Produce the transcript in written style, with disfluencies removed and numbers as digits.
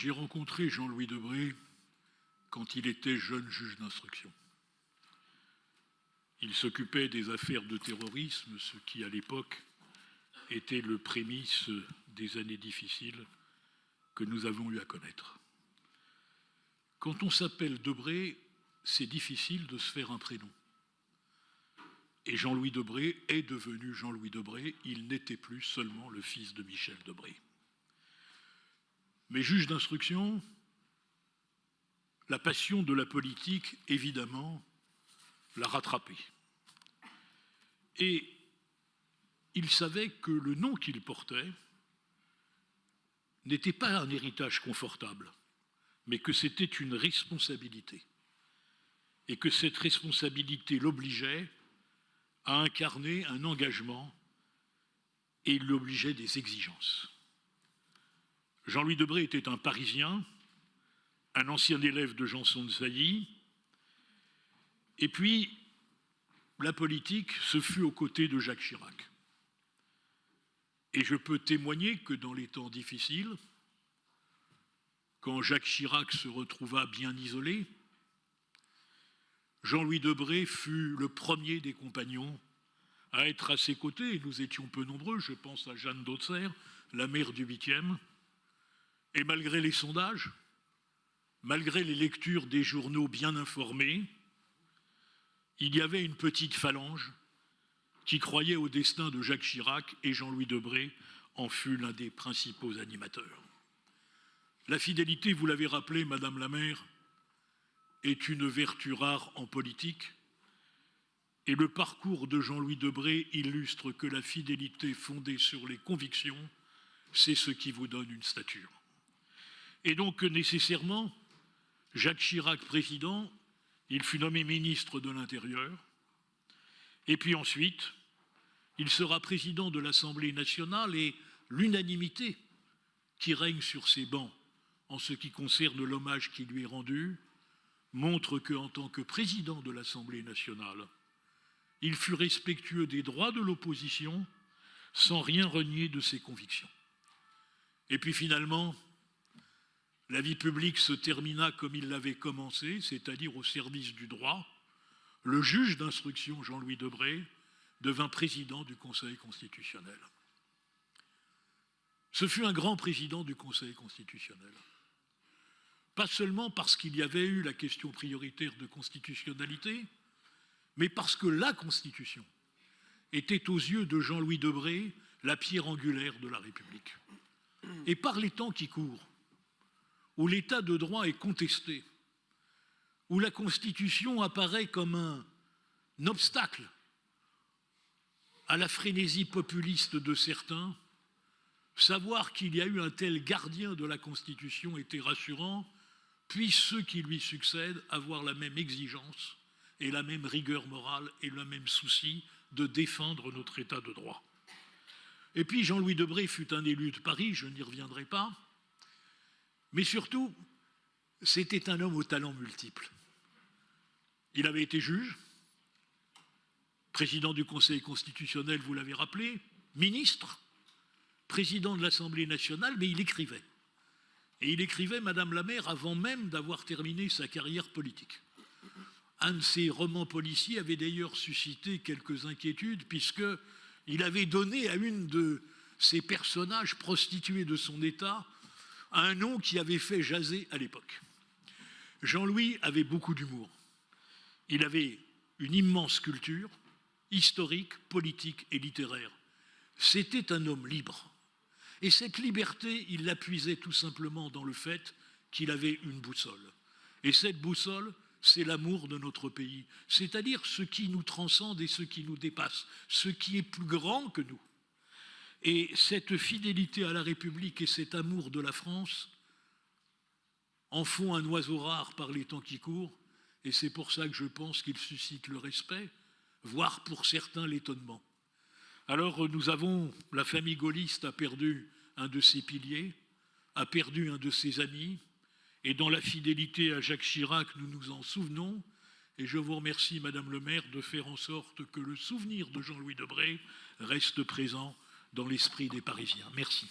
J'ai rencontré Jean-Louis Debré quand il était jeune juge d'instruction. Il s'occupait des affaires de terrorisme, ce qui à l'époque était le prémisse des années difficiles que nous avons eu à connaître. Quand on s'appelle Debré, c'est difficile de se faire un prénom. Et Jean-Louis Debré est devenu Jean-Louis Debré, il n'était plus seulement le fils de Michel Debré. Mais juge d'instruction, la passion de la politique, évidemment, l'a rattrapé. Et il savait que le nom qu'il portait n'était pas un héritage confortable, mais que c'était une responsabilité. Et que cette responsabilité l'obligeait à incarner un engagement et l'obligeait des exigences. Jean-Louis Debré était un Parisien, un ancien élève de Janson de Sailly, et puis la politique, ce fut aux côtés de Jacques Chirac. Et je peux témoigner que dans les temps difficiles, quand Jacques Chirac se retrouva bien isolé, Jean-Louis Debré fut le premier des compagnons à être à ses côtés, et nous étions peu nombreux, je pense à Jeanne d'Auxerre, la maire du 8e, et malgré les sondages, malgré les lectures des journaux bien informés, il y avait une petite phalange qui croyait au destin de Jacques Chirac, et Jean-Louis Debré en fut l'un des principaux animateurs. La fidélité, vous l'avez rappelé, Madame la maire, est une vertu rare en politique, et le parcours de Jean-Louis Debré illustre que la fidélité fondée sur les convictions, c'est ce qui vous donne une stature. Et donc, nécessairement, Jacques Chirac, président, il fut nommé ministre de l'Intérieur, et puis ensuite, il sera président de l'Assemblée nationale, et l'unanimité qui règne sur ses bancs en ce qui concerne l'hommage qui lui est rendu montre qu'en tant que président de l'Assemblée nationale, il fut respectueux des droits de l'opposition sans rien renier de ses convictions. Et puis finalement, la vie publique se termina comme il l'avait commencé, c'est-à-dire au service du droit. Le juge d'instruction Jean-Louis Debré devint président du Conseil constitutionnel. Ce fut un grand président du Conseil constitutionnel. Pas seulement parce qu'il y avait eu la question prioritaire de constitutionnalité, mais parce que la Constitution était aux yeux de Jean-Louis Debré la pierre angulaire de la République. Et par les temps qui courent, où l'état de droit est contesté, où la Constitution apparaît comme un obstacle à la frénésie populiste de certains, savoir qu'il y a eu un tel gardien de la Constitution était rassurant, puissent ceux qui lui succèdent avoir la même exigence et la même rigueur morale et le même souci de défendre notre état de droit. Et puis Jean-Louis Debré fut un élu de Paris, je n'y reviendrai pas, mais surtout, c'était un homme aux talents multiples. Il avait été juge, président du Conseil constitutionnel, vous l'avez rappelé, ministre, président de l'Assemblée nationale, mais il écrivait. Et il écrivait, Madame la maire, avant même d'avoir terminé sa carrière politique. Un de ses romans policiers avait d'ailleurs suscité quelques inquiétudes, puisqu'il avait donné à une de ces personnages prostituées de son état un nom qui avait fait jaser à l'époque. Jean-Louis avait beaucoup d'humour. Il avait une immense culture, historique, politique et littéraire. C'était un homme libre. Et cette liberté, il la puisait tout simplement dans le fait qu'il avait une boussole. Et cette boussole, c'est l'amour de notre pays, c'est-à-dire ce qui nous transcende et ce qui nous dépasse, ce qui est plus grand que nous. Et cette fidélité à la République et cet amour de la France en font un oiseau rare par les temps qui courent, et c'est pour ça que je pense qu'il suscite le respect, voire pour certains l'étonnement. Alors la famille gaulliste a perdu un de ses piliers, a perdu un de ses amis, et dans la fidélité à Jacques Chirac, nous nous en souvenons, et je vous remercie, Madame le maire, de faire en sorte que le souvenir de Jean-Louis Debré reste présent dans l'esprit des Parisiens. Merci.